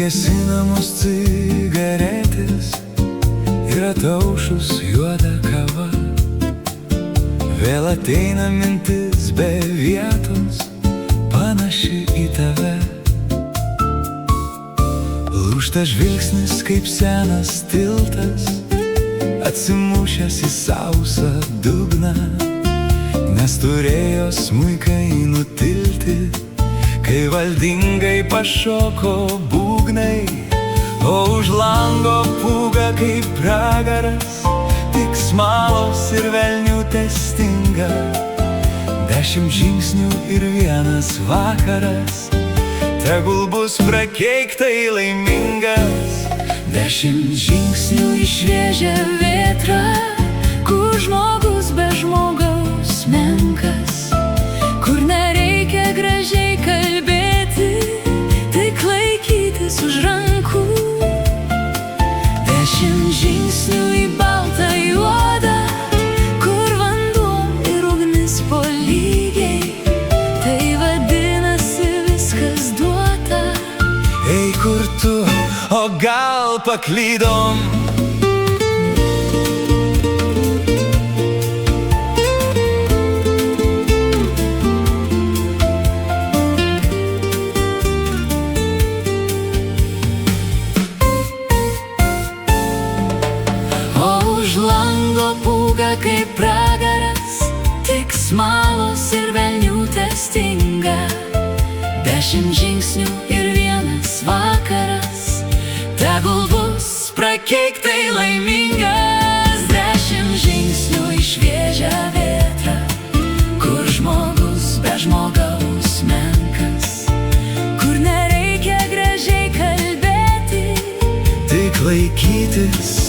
gesinamos cigaretės ir ataušus juoda kava. Vėl ateina mintis be vietos, panaši į tave. Lūžta žvilgsnis kaip senas tiltas, atsimušęs į sausą dugną, nes turėjo smuikai nutilti, kai valdingai pašoko būgnai. O už lango pūga kaip pragaras, tik smalos ir velnių testinga. 10 žingsnių ir vienas vakaras, tegul bus prakeiktai laimingas. 10 žingsnių į šviežią vėtrą, kur žmogus be žmogaus menkas, kur nereikia gražiai kalbėti, tik laikytis už rankų. 10 žingsnių į baltą juodą, kur vanduo ir ugnis po lygiai, tai vadinasi viskas duota. Ei, kur tu, o gal paklydom? Už lango pūga kaip pragaras, tik smalos ir velnių testinga. 10 žingsnių ir vienas vakaras, tegul bus prakeiktai laimingas. 10 žingsnių į šviežią vėtrą, kur žmogus be žmogaus menkas, kur nereikia gražiai kalbėti, tik laikytis